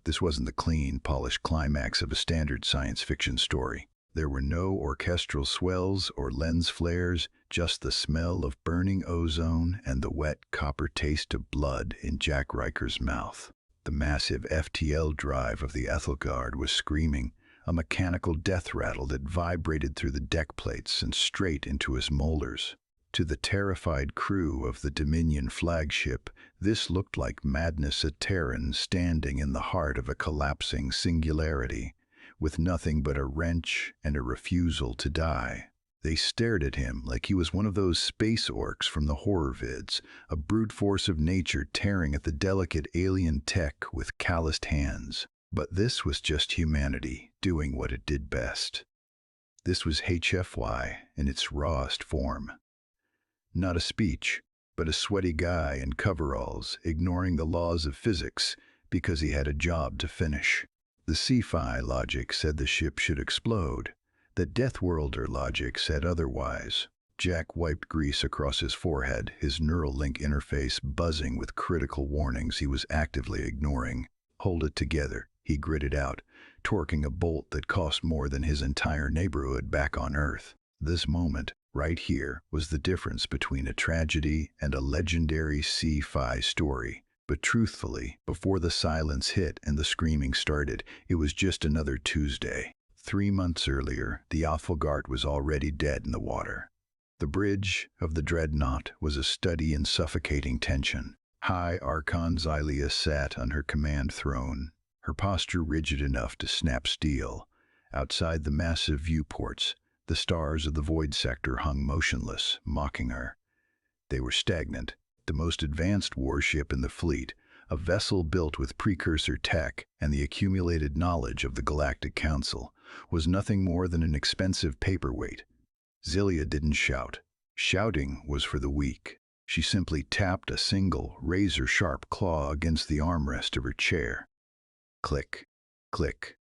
This wasn't the clean, polished climax of a standard science fiction story. There were no orchestral swells or lens flares, just the smell of burning ozone and the wet copper taste of blood in Jack Riker's mouth. The massive FTL drive of the Ethelgard was screaming, a mechanical death rattle that vibrated through the deck plates and straight into his molars. To the terrified crew of the Dominion flagship, this looked like madness at Terran standing in the heart of a collapsing singularity, with nothing but a wrench and a refusal to die. They stared at him like he was one of those Space Orcs from the horror vids, a brute force of nature tearing at the delicate alien tech with calloused hands. But this was just humanity doing what it did best. This was HFY in its rawest form. Not a speech, but a sweaty guy in coveralls ignoring the laws of physics because he had a job to finish. The sci-fi logic said the ship should explode. The Deathworlder logic said otherwise. Jack wiped grease across his forehead, his neural link interface buzzing with critical warnings he was actively ignoring. Hold it together, he gritted out, torquing a bolt that cost more than his entire neighborhood back on Earth. This moment, right here, was the difference between a tragedy and a legendary sci-fi story. But truthfully, before the silence hit and the screaming started, it was just another Tuesday. 3 months earlier, the Ethelgard was already dead in the water. The bridge of the dreadnought was a study in suffocating tension. High Archon Xylia sat on her command throne, her posture rigid enough to snap steel. Outside the massive viewports, the stars of the void sector hung motionless, mocking her. They were stagnant. The most advanced warship in the fleet, a vessel built with precursor tech and the accumulated knowledge of the Galactic Council, was nothing more than an expensive paperweight. Xylia didn't shout. Shouting was for the weak. She simply tapped a single, razor-sharp claw against the armrest of her chair. Click, click.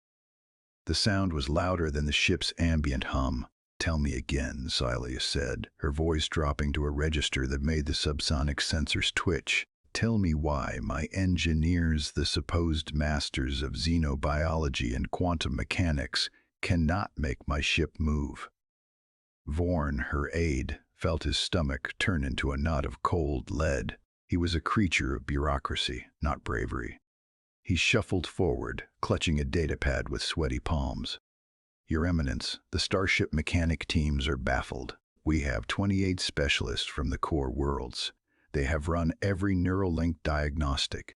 The sound was louder than the ship's ambient hum. "Tell me again," Xylia said, her voice dropping to a register that made the subsonic sensors twitch. "Tell me why my engineers, the supposed masters of xenobiology and quantum mechanics, cannot make my ship move." Vorn, her aide, felt his stomach turn into a knot of cold lead. He was a creature of bureaucracy, not bravery. He shuffled forward, clutching a datapad with sweaty palms. "Your Eminence, the Starship mechanic teams are baffled. We have 28 specialists from the core worlds. They have run every neural link diagnostic.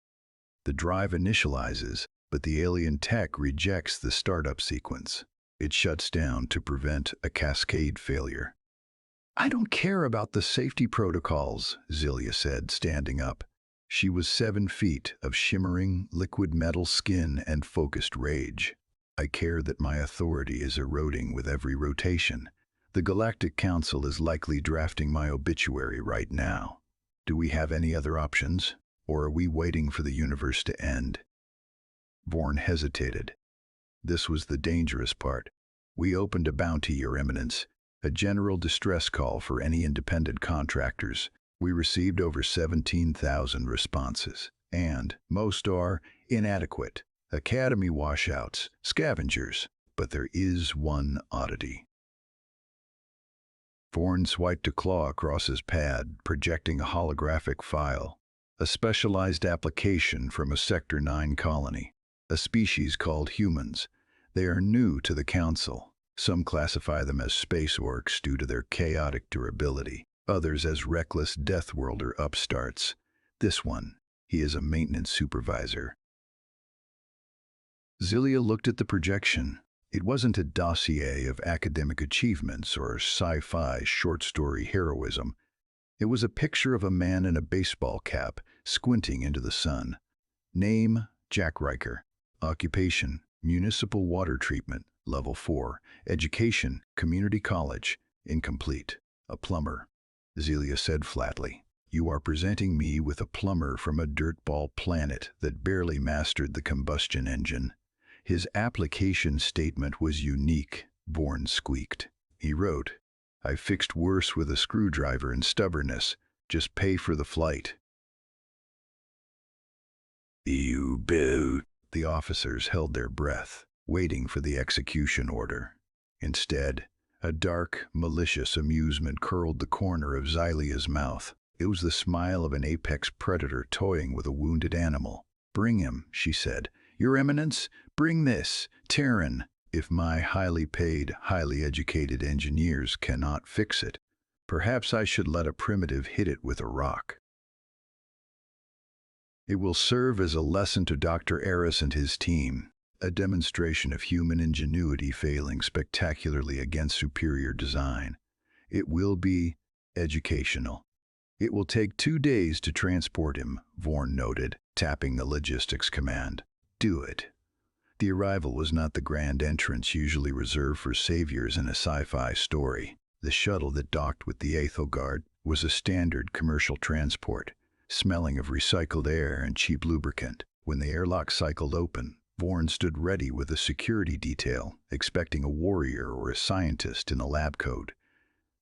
The drive initializes, but the alien tech rejects the startup sequence. It shuts down to prevent a cascade failure." "I don't care about the safety protocols," Xylia said, standing up. She was 7 feet of shimmering, liquid metal skin and focused rage. "I care that my authority is eroding with every rotation. The Galactic Council is likely drafting my obituary right now. Do we have any other options? Or are we waiting for the universe to end?" Vorn hesitated. This was the dangerous part. "We opened a bounty, Your Eminence, a general distress call for any independent contractors. We received over 17,000 responses, and most are inadequate. Academy washouts, scavengers. But there is one oddity." Vorn swiped a claw across his pad, projecting a holographic file. "A specialized application from a Sector 9 colony. A species called humans. They are new to the Council. Some classify them as Space Orcs due to their chaotic durability. Others as reckless Deathworlder upstarts. This one, he is a maintenance supervisor." Xylia looked at the projection. It wasn't a dossier of academic achievements or sci-fi short story heroism. It was a picture of a man in a baseball cap, squinting into the sun. Name, Jack Riker. Occupation, municipal water treatment, level 4. Education, community college, incomplete. A plumber. Xylia said flatly. "You are presenting me with a plumber from a dirtball planet that barely mastered the combustion engine." His application statement was unique, Vorn squeaked. He wrote, "I fixed worse with a screwdriver and stubbornness. Just pay for the flight." "You built The officers held their breath, waiting for the execution order. Instead, a dark, malicious amusement curled the corner of Xylia's mouth. It was the smile of an apex predator toying with a wounded animal. "Bring him," she said. "Your Eminence, bring this, Terran. If my highly paid, highly educated engineers cannot fix it, perhaps I should let a primitive hit it with a rock. It will serve as a lesson to Dr. Eris and his team, a demonstration of human ingenuity failing spectacularly against superior design. It will be educational. It will take 2 days to transport him," Vorn noted, tapping the logistics command. "Do it." The arrival was not the grand entrance usually reserved for saviors in a sci-fi story. The shuttle that docked with the Aethelgard was a standard commercial transport, smelling of recycled air and cheap lubricant. When the airlock cycled open, Vorn stood ready with a security detail, expecting a warrior or a scientist in a lab coat.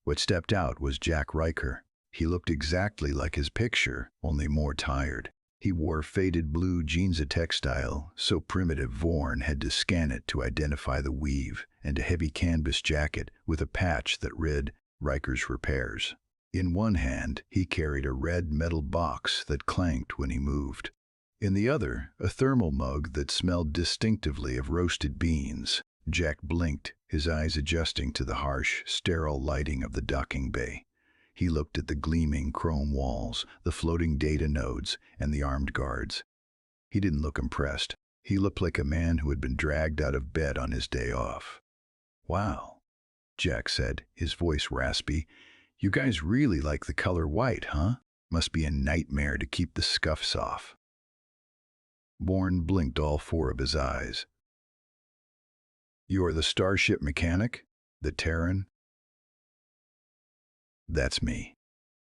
What stepped out was Jack Riker. He looked exactly like his picture, only more tired. He wore faded blue jeans, a textile so primitive Vorn had to scan it to identify the weave, and a heavy canvas jacket with a patch that read Riker's Repairs. In one hand, he carried a red metal box that clanked when he moved. In the other, a thermal mug that smelled distinctively of roasted beans. Jack blinked, his eyes adjusting to the harsh, sterile lighting of the docking bay. He looked at the gleaming chrome walls, the floating data nodes, and the armed guards. He didn't look impressed. He looked like a man who had been dragged out of bed on his day off. "Wow," Jack said, his voice raspy. "You guys really like the color white, huh? Must be a nightmare to keep the scuffs off." Vorn blinked all 4 of his eyes. "You're the starship mechanic? The Terran?" "That's me."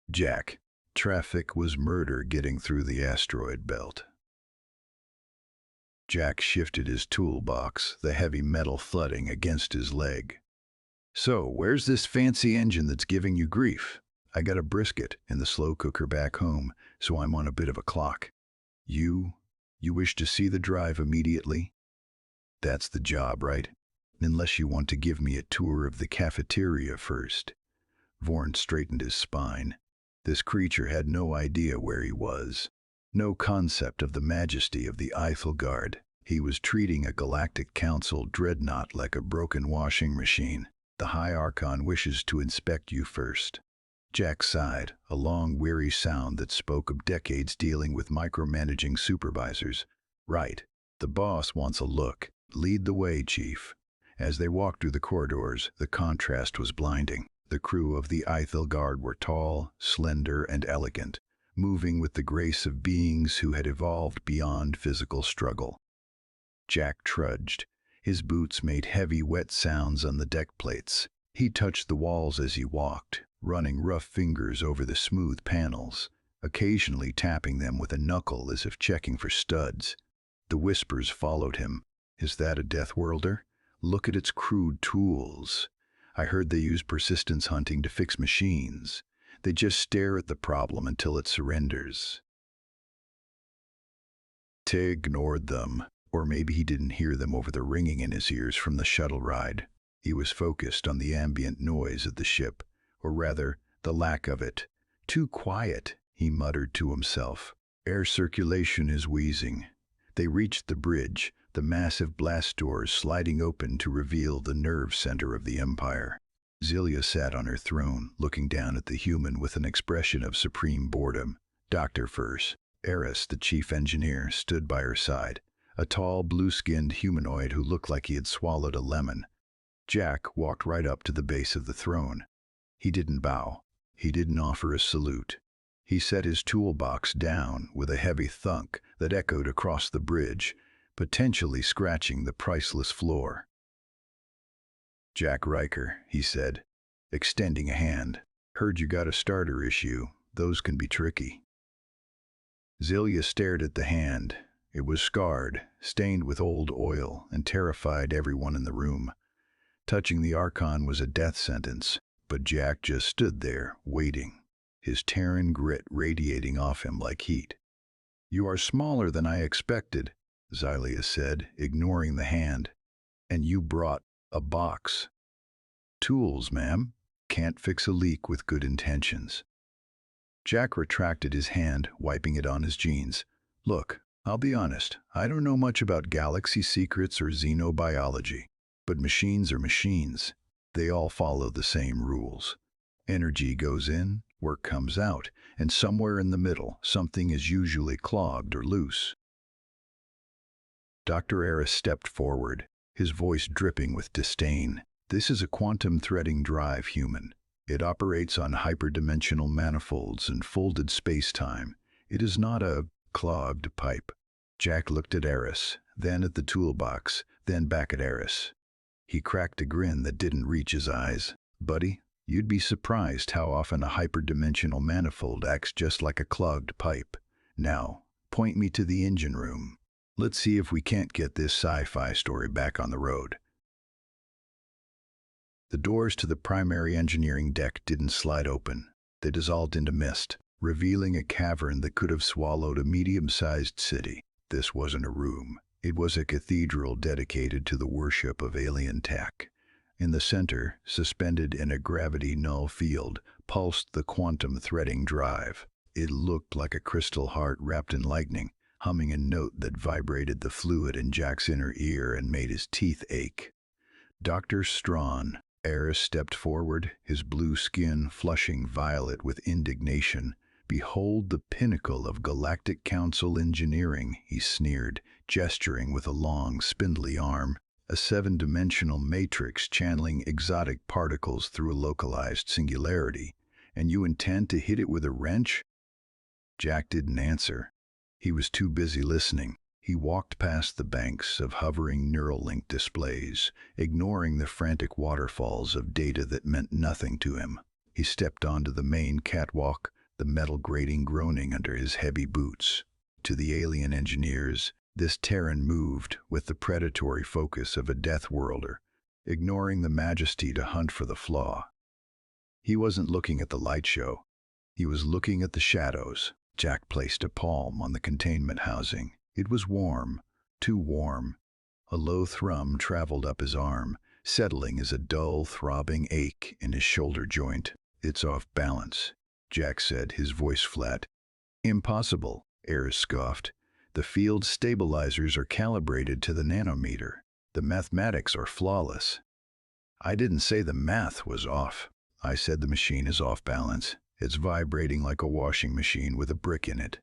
"Jack, traffic was murder getting through the asteroid belt." Jack shifted his toolbox, the heavy metal thudding against his leg. "So, where's this fancy engine that's giving you grief?" "I got a brisket in the slow cooker back home, so I'm on a bit of a clock." You wish to see the drive immediately?" "That's the job, right? Unless you want to give me a tour of the cafeteria first." Vorn straightened his spine. This creature had no idea where he was, no concept of the majesty of the Aethelgard. He was treating a Galactic Council dreadnought like a broken washing machine. "The High Archon wishes to inspect you first." Jack sighed, a long, weary sound that spoke of decades dealing with micromanaging supervisors. "Right. The boss wants a look. Lead the way, Chief." As they walked through the corridors, the contrast was blinding. The crew of the Aethelgard were tall, slender, and elegant, moving with the grace of beings who had evolved beyond physical struggle. Jack trudged. His boots made heavy, wet sounds on the deck plates. He touched the walls as he walked, running rough fingers over the smooth panels, occasionally tapping them with a knuckle as if checking for studs. The whispers followed him. "Is that a Death Worlder? Look at its crude tools. I heard they use persistence hunting to fix machines. They just stare at the problem until it surrenders." Tay ignored them, or maybe he didn't hear them over the ringing in his ears from the shuttle ride. He was focused on the ambient noise of the ship, or rather, the lack of it. "Too quiet," he muttered to himself. "Air circulation is wheezing." They reached the bridge, the massive blast doors sliding open to reveal the nerve center of the Empire. Xylia sat on her throne, looking down at the human with an expression of supreme boredom. Dr. Furs, Eris, the chief engineer, stood by her side, a tall, blue-skinned humanoid who looked like he had swallowed a lemon. Jack walked right up to the base of the throne. He didn't bow. He didn't offer a salute. He set his toolbox down with a heavy thunk that echoed across the bridge, potentially scratching the priceless floor. "Jack Riker," he said, extending a hand. "Heard you got a starter issue. Those can be tricky." Xylia stared at the hand. It was scarred, stained with old oil, and terrified everyone in the room. Touching the Archon was a death sentence, but Jack just stood there, waiting, his Terran grit radiating off him like heat. "You are smaller than I expected," Xylia said, ignoring the hand. And you brought a box. Tools, ma'am. Can't fix a leak with good intentions. Jack retracted his hand, wiping it on his jeans. Look, I'll be honest, I don't know much about galaxy secrets or xenobiology. But machines are machines. They all follow the same rules. Energy goes in, work comes out, and somewhere in the middle, something is usually clogged or loose. Dr. Eris stepped forward, his voice dripping with disdain. This is a quantum threading drive human. It operates on hyperdimensional manifolds and folded space-time. It is not a clogged pipe. Jack looked at Eris, then at the toolbox, then back at Eris. He cracked a grin that didn't reach his eyes. Buddy, you'd be surprised how often a hyperdimensional manifold acts just like a clogged pipe. Now, point me to the engine room. Let's see if we can't get this sci-fi story back on the road. The doors to the primary engineering deck didn't slide open. They dissolved into mist, revealing a cavern that could have swallowed a medium-sized city. This wasn't a room. It was a cathedral dedicated to the worship of alien tech. In the center, suspended in a gravity-null field, pulsed the quantum threading drive. It looked like a crystal heart wrapped in lightning, humming a note that vibrated the fluid in Jack's inner ear and made his teeth ache. Dr. Strawn. Eris stepped forward, his blue skin flushing violet with indignation. Behold the pinnacle of Galactic Council engineering, he sneered, gesturing with a long, spindly arm, a seven-dimensional matrix channeling exotic particles through a localized singularity. And you intend to hit it with a wrench? Jack didn't answer. He was too busy listening. He walked past the banks of hovering Neuralink displays, ignoring the frantic waterfalls of data that meant nothing to him. He stepped onto the main catwalk, the metal grating groaning under his heavy boots. To the alien engineers, this Terran moved with the predatory focus of a death worlder, ignoring the majesty to hunt for the flaw. He wasn't looking at the light show. He was looking at the shadows. Jack placed a palm on the containment housing. It was warm, too warm. A low thrum traveled up his arm, settling as a dull, throbbing ache in his shoulder joint. It's off balance, Jack said, his voice flat. Impossible, Eris scoffed. The field stabilizers are calibrated to the nanometer. The mathematics are flawless. I didn't say the math was off. I said the machine is off balance. It's vibrating like a washing machine with a brick in it.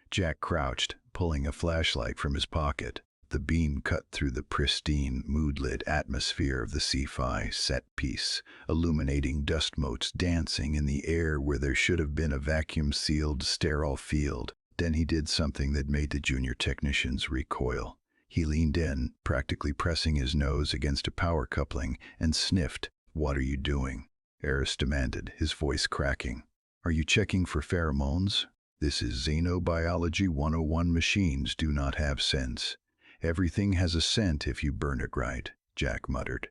Jack crouched, pulling a flashlight from his pocket. The beam cut through the pristine, mood-lit atmosphere of the sci-fi set piece, illuminating dust motes dancing in the air where there should have been a vacuum-sealed, sterile field. Then he did something that made the junior technicians recoil. He leaned in, practically pressing his nose against a power coupling, and sniffed. "What are you doing?" Eris demanded, his voice cracking. "Are you checking for pheromones? This is Xenobiology 101. Machines do not have sense. Everything has a scent if you burn it right," Jack muttered.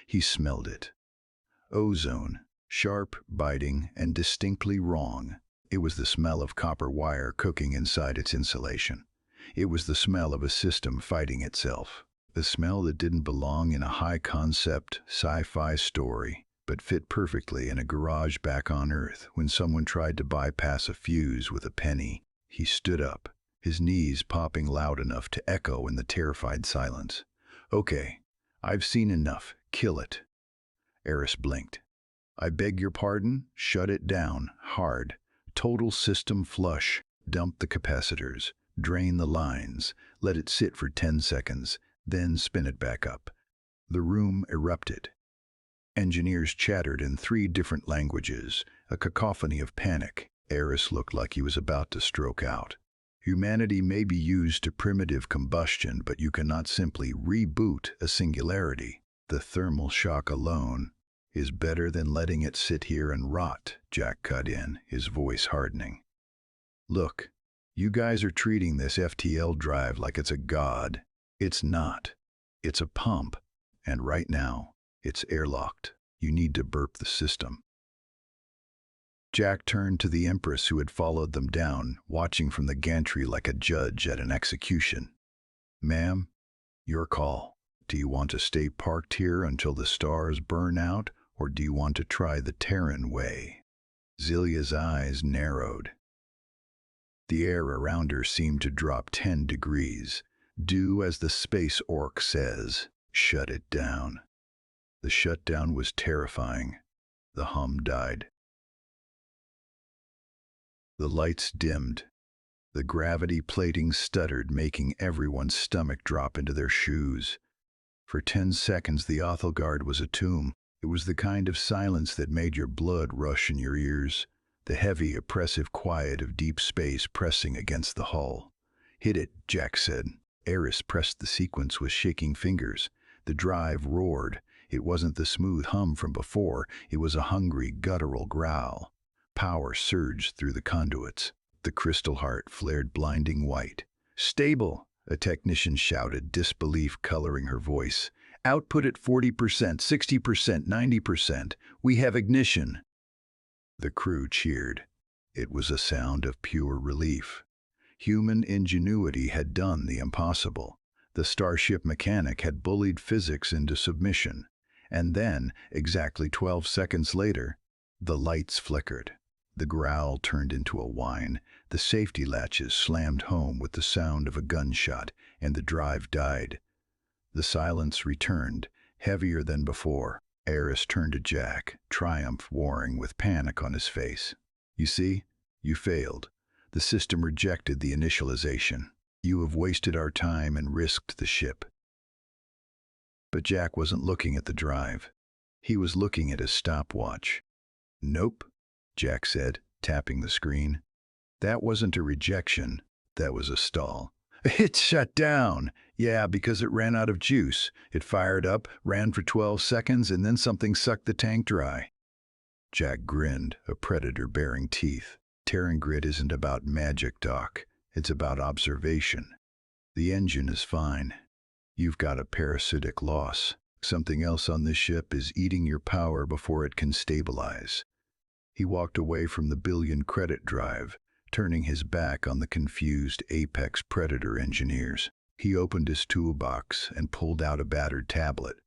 He smelled it. Ozone, sharp, biting, and distinctly wrong. It was the smell of copper wire cooking inside its insulation. It was the smell of a system fighting itself. The smell that didn't belong in a high-concept sci-fi story, but fit perfectly in a garage back on Earth when someone tried to bypass a fuse with a penny. He stood up, his knees popping loud enough to echo in the terrified silence. "Okay, I've seen enough. Kill it." Eris blinked. "I beg your pardon? Shut it down. Hard. Total system flush. Dump the capacitors. Drain the lines. Let it sit for 10 seconds. Then spin it back up." The room erupted. Engineers chattered in 3 different languages, a cacophony of panic. Eris looked like he was about to stroke out. "Humanity may be used to primitive combustion, but you cannot simply reboot a singularity. The thermal shock alone is better than letting it sit here and rot," Jack cut in, his voice hardening. "Look, you guys are treating this FTL drive like it's a god. It's not. It's a pump, and right now, it's airlocked. You need to burp the system." Jack turned to the Empress, who had followed them down, watching from the gantry like a judge at an execution. Ma'am, your call. Do you want to stay parked here until the stars burn out, or do you want to try the Terran way? Zelia's eyes narrowed. The air around her seemed to drop 10 degrees. Do as the Space Orc says. Shut it down. The shutdown was terrifying. The hum died. The lights dimmed. The gravity plating stuttered, making everyone's stomach drop into their shoes. For 10 seconds, the Othelgard was a tomb. It was the kind of silence that made your blood rush in your ears. The heavy, oppressive quiet of deep space pressing against the hull. Hit it, Jack said. Eris pressed the sequence with shaking fingers. The drive roared. It wasn't the smooth hum from before. It was a hungry, guttural growl. Power surged through the conduits. The crystal heart flared blinding white. Stable, a technician shouted, disbelief coloring her voice. Output at 40%, 60%, 90%. We have ignition. The crew cheered. It was a sound of pure relief. Human ingenuity had done the impossible. The starship mechanic had bullied physics into submission. And then, exactly 12 seconds later, the lights flickered. The growl turned into a whine. The safety latches slammed home with the sound of a gunshot, and the drive died. The silence returned, heavier than before. Eris turned to Jack, triumph warring with panic on his face. You see, you failed. The system rejected the initialization. You have wasted our time and risked the ship. But Jack wasn't looking at the drive. He was looking at his stopwatch. Nope, Jack said, tapping the screen. That wasn't a rejection. That was a stall. It shut down. Yeah, because it ran out of juice. It fired up, ran for 12 seconds, and then something sucked the tank dry. Jack grinned, a predator baring teeth. Terran grit isn't about magic, Doc. It's about observation. The engine is fine. You've got a parasitic loss. Something else on this ship is eating your power before it can stabilize. He walked away from the billion-credit drive, turning his back on the confused Apex Predator engineers. He opened his toolbox and pulled out a battered tablet.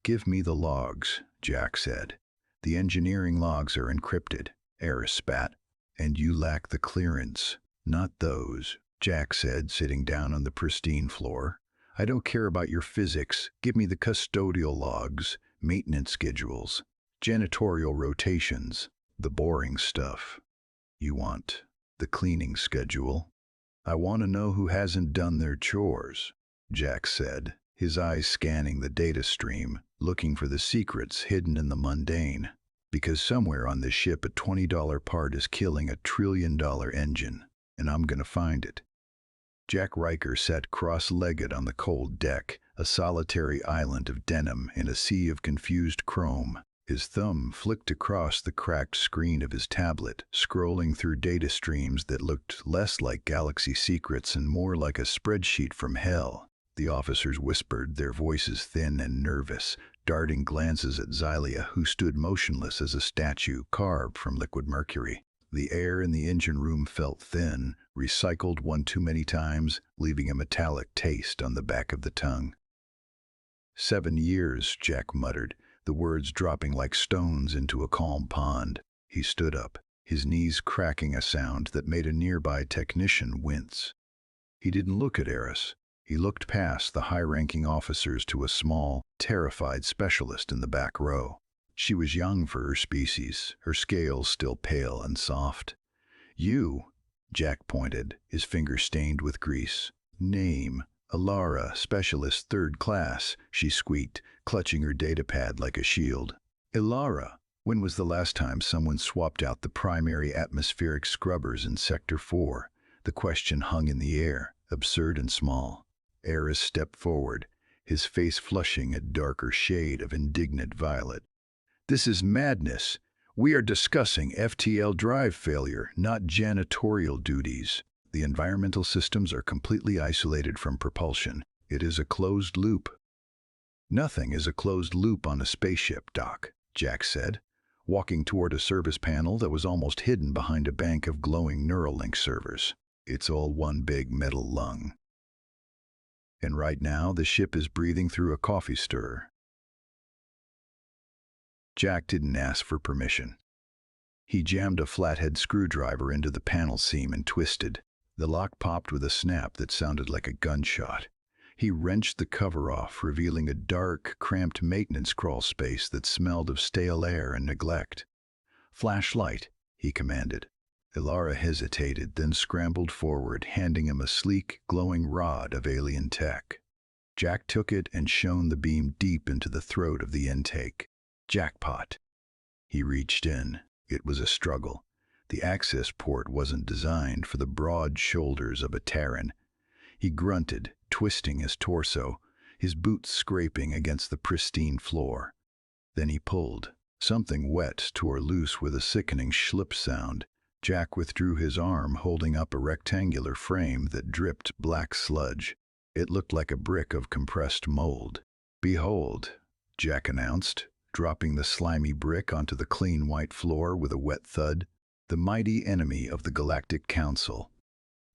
Give me the logs, Jack said. The engineering logs are encrypted, Eris spat. And you lack the clearance. Not those, Jack said, sitting down on the pristine floor. I don't care about your physics. Give me the custodial logs, maintenance schedules, janitorial rotations, the boring stuff. You want the cleaning schedule? I want to know who hasn't done their chores, Jack said, his eyes scanning the data stream, looking for the secrets hidden in the mundane. Because somewhere on this ship a $20 part is killing a $1 trillion engine, and I'm gonna find it. Jack Riker sat cross-legged on the cold deck, a solitary island of denim in a sea of confused chrome. His thumb flicked across the cracked screen of his tablet, scrolling through data streams that looked less like galaxy secrets and more like a spreadsheet from hell. The officers whispered, their voices thin and nervous, darting glances at Xylia, who stood motionless as a statue carved from liquid mercury. The air in the engine room felt thin, recycled one too many times, leaving a metallic taste on the back of the tongue. 7 years, Jack muttered, the words dropping like stones into a calm pond. He stood up, his knees cracking a sound that made a nearby technician wince. He didn't look at Eris. He looked past the high-ranking officers to a small, terrified specialist in the back row. She was young for her species, her scales still pale and soft. You, Jack pointed, his finger stained with grease. Name, Alara, specialist 3rd class, she squeaked, clutching her datapad like a shield. Alara, when was the last time someone swapped out the primary atmospheric scrubbers in Sector 4? The question hung in the air, absurd and small. Eris stepped forward, his face flushing a darker shade of indignant violet. This is madness. We are discussing FTL drive failure, not janitorial duties. The environmental systems are completely isolated from propulsion. It is a closed loop. Nothing is a closed loop on a spaceship, Doc, Jack said, walking toward a service panel that was almost hidden behind a bank of glowing Neuralink servers. It's all one big metal lung. And right now, the ship is breathing through a coffee stirrer. Jack didn't ask for permission. He jammed a flathead screwdriver into the panel seam and twisted. The lock popped with a snap that sounded like a gunshot. He wrenched the cover off, revealing a dark, cramped maintenance crawl space that smelled of stale air and neglect. "Flashlight," he commanded. Ilara hesitated, then scrambled forward, handing him a sleek, glowing rod of alien tech. Jack took it and shone the beam deep into the throat of the intake. Jackpot. He reached in. It was a struggle. The access port wasn't designed for the broad shoulders of a Terran. He grunted, twisting his torso, his boots scraping against the pristine floor. Then he pulled. Something wet tore loose with a sickening schlip sound. Jack withdrew his arm, holding up a rectangular frame that dripped black sludge. It looked like a brick of compressed mold. "Behold," Jack announced, dropping the slimy brick onto the clean white floor with a wet thud. "The mighty enemy of the Galactic Council."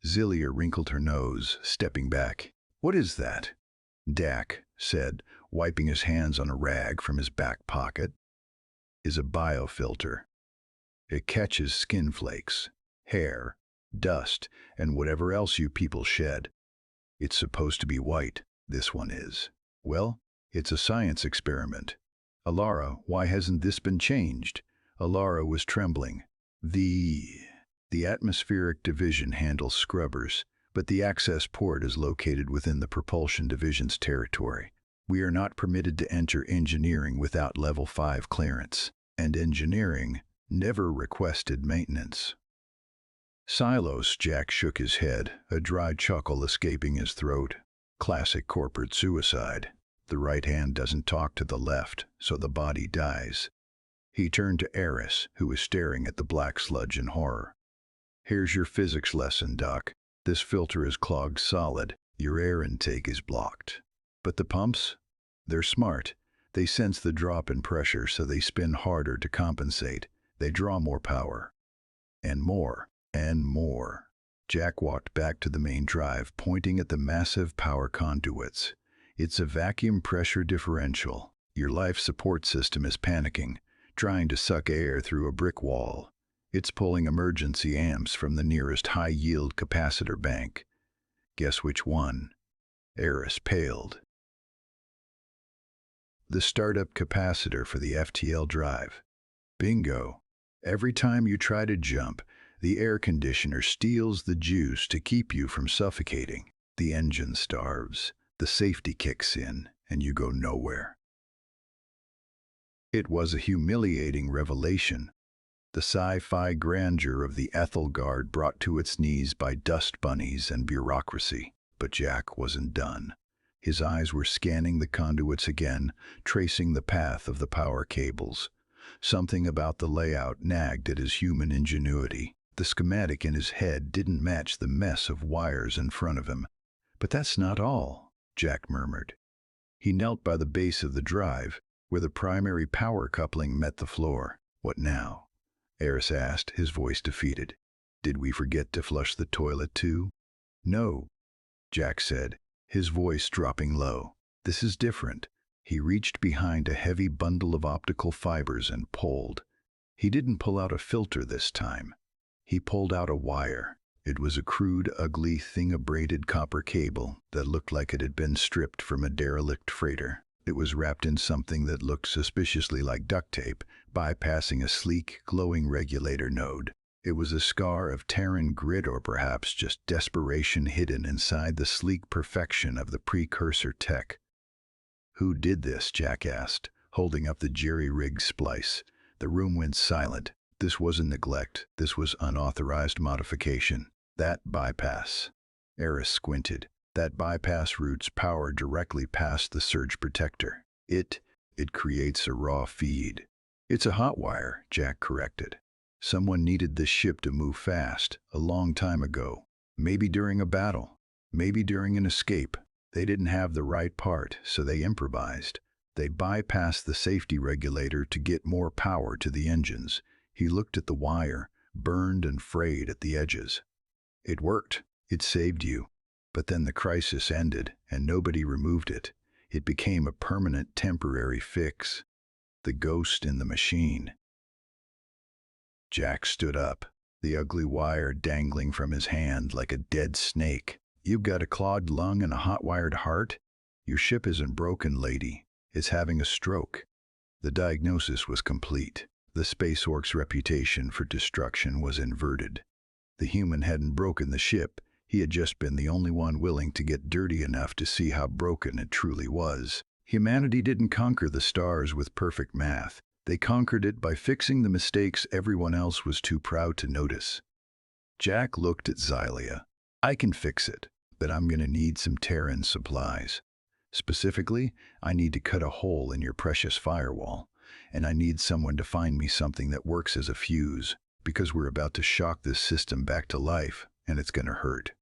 Zilia wrinkled her nose, stepping back. "What is that?" Dak said, wiping his hands on a rag from his back pocket. "Is a biofilter. It catches skin flakes, hair, dust, and whatever else you people shed. It's supposed to be white, this one is. Well, it's a science experiment. Ilara, why hasn't this been changed?" Ilara was trembling. The atmospheric division handles scrubbers, but the access port is located within the propulsion division's territory. We are not permitted to enter engineering without level 5 clearance, and engineering never requested maintenance. "Silos," Jack shook his head, a dry chuckle escaping his throat. "Classic corporate suicide. The right hand doesn't talk to the left, so the body dies." He turned to Eris, who was staring at the black sludge in horror. "Here's your physics lesson, Doc. This filter is clogged solid. Your air intake is blocked. But the pumps? They're smart. They sense the drop in pressure, so they spin harder to compensate. They draw more power. And more. And more." Jack walked back to the main drive, pointing at the massive power conduits. "It's a vacuum pressure differential. Your life support system is panicking, trying to suck air through a brick wall. It's pulling emergency amps from the nearest high-yield capacitor bank. Guess which one?" Eris paled. "The startup capacitor for the FTL drive." "Bingo. Every time you try to jump, the air conditioner steals the juice to keep you from suffocating. The engine starves, the safety kicks in, and you go nowhere." It was a humiliating revelation. The sci-fi grandeur of the Ethelgard brought to its knees by dust bunnies and bureaucracy. But Jack wasn't done. His eyes were scanning the conduits again, tracing the path of the power cables. Something about the layout nagged at his human ingenuity. The schematic in his head didn't match the mess of wires in front of him. "But that's not all," Jack murmured. He knelt by the base of the drive, where the primary power coupling met the floor. "What now?" Eris asked, his voice defeated. "Did we forget to flush the toilet too?" "No," Jack said, his voice dropping low. "This is different." He reached behind a heavy bundle of optical fibers and pulled. He didn't pull out a filter this time. He pulled out a wire. It was a crude, ugly thing of braided copper cable that looked like it had been stripped from a derelict freighter. It was wrapped in something that looked suspiciously like duct tape, bypassing a sleek, glowing regulator node. It was a scar of Terran grit, or perhaps just desperation hidden inside the sleek perfection of the precursor tech. "Who did this?" Jack asked, holding up the jerry-rigged splice. The room went silent. This wasn't neglect. This was unauthorized modification. "That bypass." Eris squinted. "That bypass routes power directly past the surge protector. It creates a raw feed." "It's a hot wire," Jack corrected. "Someone needed this ship to move fast, a long time ago. Maybe during a battle. Maybe during an escape. They didn't have the right part, so they improvised. They bypassed the safety regulator to get more power to the engines." He looked at the wire, burned and frayed at the edges. "It worked. It saved you." But then the crisis ended, and nobody removed it. It became a permanent temporary fix. The ghost in the machine. Jack stood up, the ugly wire dangling from his hand like a dead snake. "You've got a clogged lung and a hot-wired heart? Your ship isn't broken, lady. It's having a stroke." The diagnosis was complete. The Space Orcs' reputation for destruction was inverted. The human hadn't broken the ship. He had just been the only one willing to get dirty enough to see how broken it truly was. Humanity didn't conquer the stars with perfect math. They conquered it by fixing the mistakes everyone else was too proud to notice. Jack looked at Xylia. "I can fix it, but I'm going to need some Terran supplies. Specifically, I need to cut a hole in your precious firewall, and I need someone to find me something that works as a fuse, because we're about to shock this system back to life, and it's going to hurt."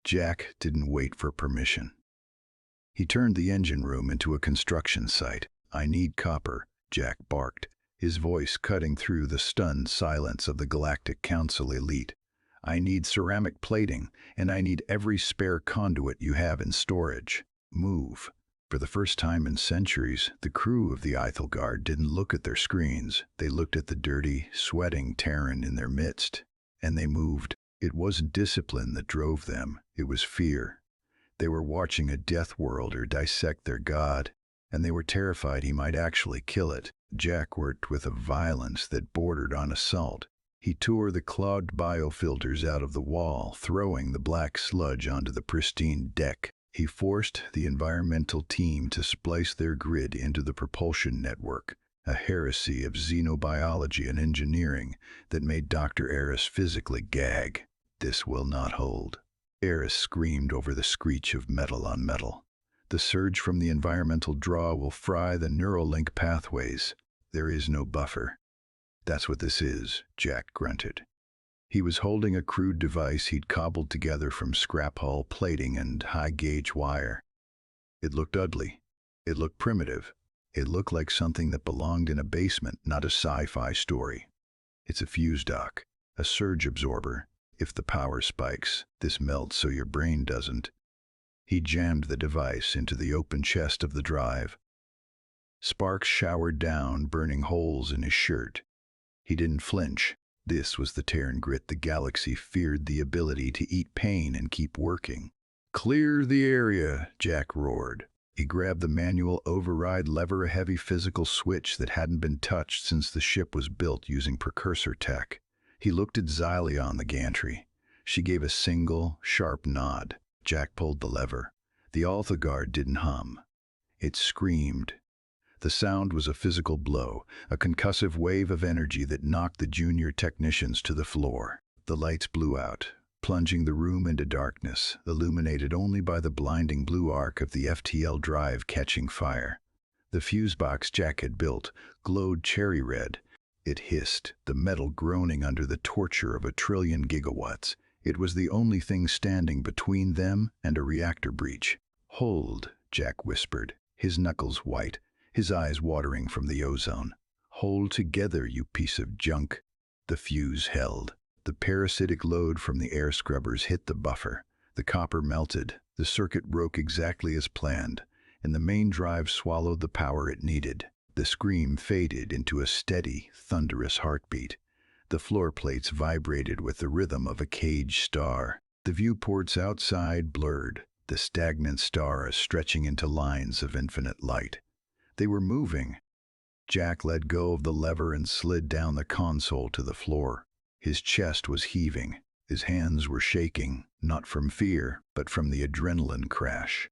Jack didn't wait for permission. He turned the engine room into a construction site. "I need copper," Jack barked, his voice cutting through the stunned silence of the Galactic Council elite. "I need ceramic plating, and I need every spare conduit you have in storage. Move." For the first time in centuries, the crew of the Eithel didn't look at their screens. They looked at the dirty, sweating Terran in their midst. And they moved. It wasn't discipline that drove them. It was fear. They were watching a death worlder dissect their god, and they were terrified he might actually kill it. Jack worked with a violence that bordered on assault. He tore the clogged biofilters out of the wall, throwing the black sludge onto the pristine deck. He forced the environmental team to splice their grid into the propulsion network, a heresy of xenobiology and engineering that made Dr. Eris physically gag. "This will not hold." Eris screamed over the screech of metal on metal. "The surge from the environmental draw will fry the neural link pathways. There is no buffer." "That's what this is," Jack grunted. He was holding a crude device he'd cobbled together from scrap hull plating and high-gauge wire. It looked ugly. It looked primitive. It looked like something that belonged in a basement, not a sci-fi story. "It's a fuse dock, a surge absorber. If the power spikes, this melts so your brain doesn't." He jammed the device into the open chest of the drive. Sparks showered down, burning holes in his shirt. He didn't flinch. This was the Terran grit the galaxy feared, the ability to eat pain and keep working. "Clear the area," Jack roared. He grabbed the manual override lever, a heavy physical switch that hadn't been touched since the ship was built using precursor tech. He looked at Xylia on the gantry. She gave a single, sharp nod. Jack pulled the lever. The Althagard didn't hum. It screamed. The sound was a physical blow, a concussive wave of energy that knocked the junior technicians to the floor. The lights blew out, plunging the room into darkness, illuminated only by the blinding blue arc of the FTL drive catching fire. The fuse box Jack had built glowed cherry red. It hissed, the metal groaning under the torture of 1,000,000,000,000 gigawatts. It was the only thing standing between them and a reactor breach. "Hold," Jack whispered, his knuckles white, his eyes watering from the ozone. "Hold together, you piece of junk." The fuse held. The parasitic load from the air scrubbers hit the buffer. The copper melted. The circuit broke exactly as planned, and the main drive swallowed the power it needed. The scream faded into a steady, thunderous heartbeat. The floor plates vibrated with the rhythm of a caged star. The viewports outside blurred, the stagnant stars stretching into lines of infinite light. They were moving. Jack let go of the lever and slid down the console to the floor. His chest was heaving. His hands were shaking, not from fear, but from the adrenaline crash.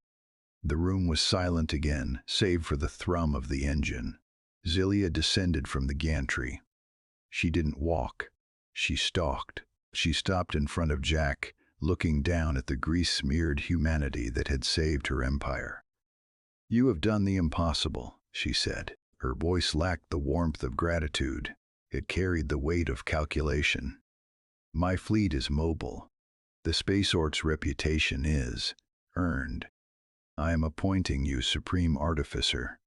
The room was silent again, save for the thrum of the engine. Xylia descended from the gantry. She didn't walk. She stalked. She stopped in front of Jack, looking down at the grease-smeared humanity that had saved her empire. "You have done the impossible," she said. Her voice lacked the warmth of gratitude. It carried the weight of calculation. "My fleet is mobile. The Space Orcs' reputation is earned. I am appointing you Supreme Artificer.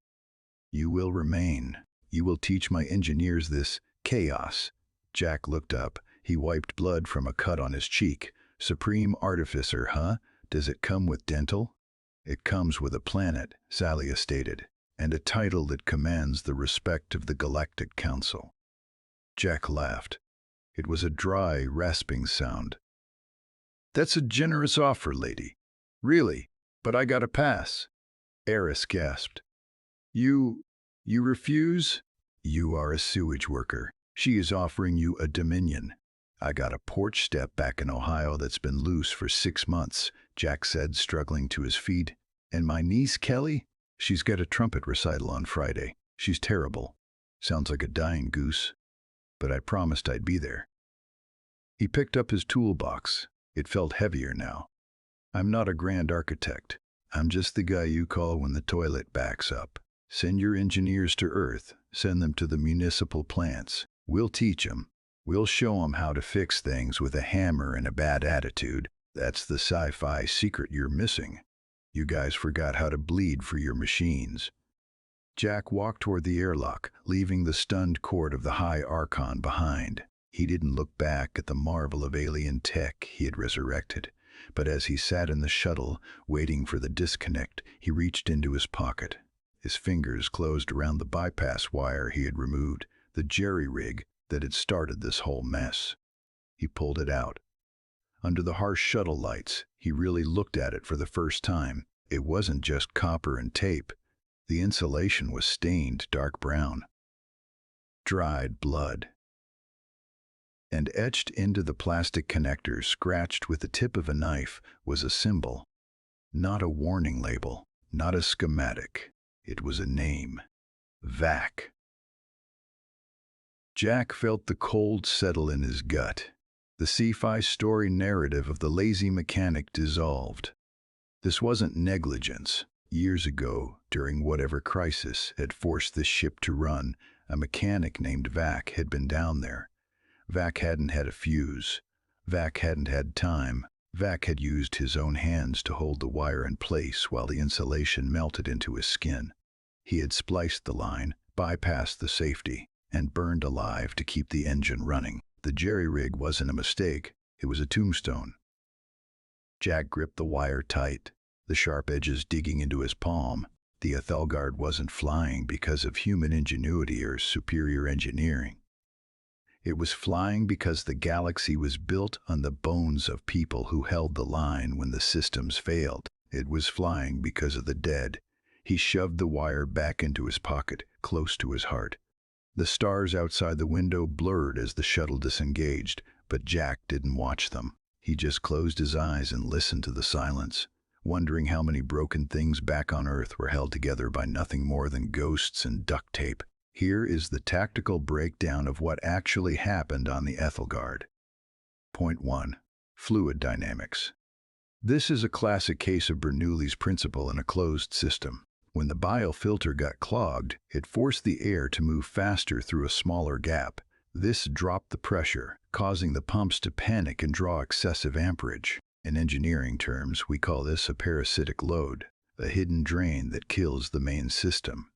You will remain. You will teach my engineers this chaos." Jack looked up. He wiped blood from a cut on his cheek. Supreme Artificer, huh? Does it come with dental? It comes with a planet, Salia stated, and a title that commands the respect of the Galactic Council. Jack laughed. It was a dry, rasping sound. That's a generous offer, lady. Really, but I gotta pass. Eris gasped. You refuse? You are a sewage worker. She is offering you a dominion. I got a porch step back in Ohio that's been loose for 6 months, Jack said, struggling to his feet. And my niece, Kelly? She's got a trumpet recital on Friday. She's terrible. Sounds like a dying goose. But I promised I'd be there. He picked up his toolbox. It felt heavier now. I'm not a grand architect. I'm just the guy you call when the toilet backs up. Send your engineers to Earth. Send them to the municipal plants. We'll teach them. We'll show them how to fix things with a hammer and a bad attitude. That's the sci-fi secret you're missing. You guys forgot how to bleed for your machines. Jack walked toward the airlock, leaving the stunned court of the High Archon behind. He didn't look back at the marvel of alien tech he had resurrected, but as he sat in the shuttle, waiting for the disconnect, he reached into his pocket. His fingers closed around the bypass wire he had removed, the jerry-rig that had started this whole mess. He pulled it out. Under the harsh shuttle lights, he really looked at it for the first time. It wasn't just copper and tape. The insulation was stained dark brown. Dried blood. And etched into the plastic connectors, scratched with the tip of a knife, was a symbol. Not a warning label, not a schematic. It was a name. VAC. Jack felt the cold settle in his gut. The Sci Fi Story narrative of the lazy mechanic dissolved. This wasn't negligence. Years ago, during whatever crisis had forced this ship to run, a mechanic named Vac had been down there. Vac hadn't had a fuse. Vac hadn't had time. Vac had used his own hands to hold the wire in place while the insulation melted into his skin. He had spliced the line, bypassed the safety, and burned alive to keep the engine running. The jerry-rig wasn't a mistake. It was a tombstone. Jack gripped the wire tight, the sharp edges digging into his palm. The Ethelgard wasn't flying because of human ingenuity or superior engineering. It was flying because the galaxy was built on the bones of people who held the line when the systems failed. It was flying because of the dead. He shoved the wire back into his pocket, close to his heart. The stars outside the window blurred as the shuttle disengaged, but Jack didn't watch them. He just closed his eyes and listened to the silence, wondering how many broken things back on Earth were held together by nothing more than ghosts and duct tape. Here is the tactical breakdown of what actually happened on the Ethelgard. Point 1. Fluid dynamics. This is a classic case of Bernoulli's principle in a closed system. When the biofilter got clogged, it forced the air to move faster through a smaller gap. This dropped the pressure, causing the pumps to panic and draw excessive amperage. In engineering terms, we call this a parasitic load, a hidden drain that kills the main system.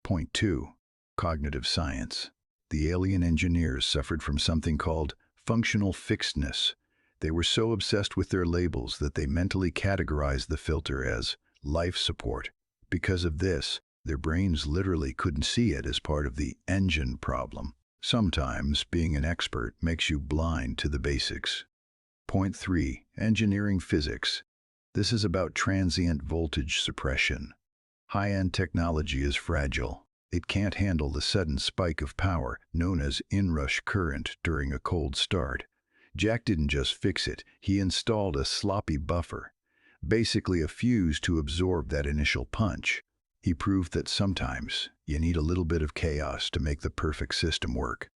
Point 2. Cognitive science. The alien engineers suffered from something called functional fixedness. They were so obsessed with their labels that they mentally categorized the filter as life support. Because of this, their brains literally couldn't see it as part of the engine problem. Sometimes, being an expert makes you blind to the basics. Point 3. Engineering physics. This is about transient voltage suppression. High-end technology is fragile. It can't handle the sudden spike of power, known as inrush current, during a cold start. Jack didn't just fix it, he installed a sloppy buffer. Basically a fuse to absorb that initial punch. He proved that sometimes you need a little bit of chaos to make the perfect system work.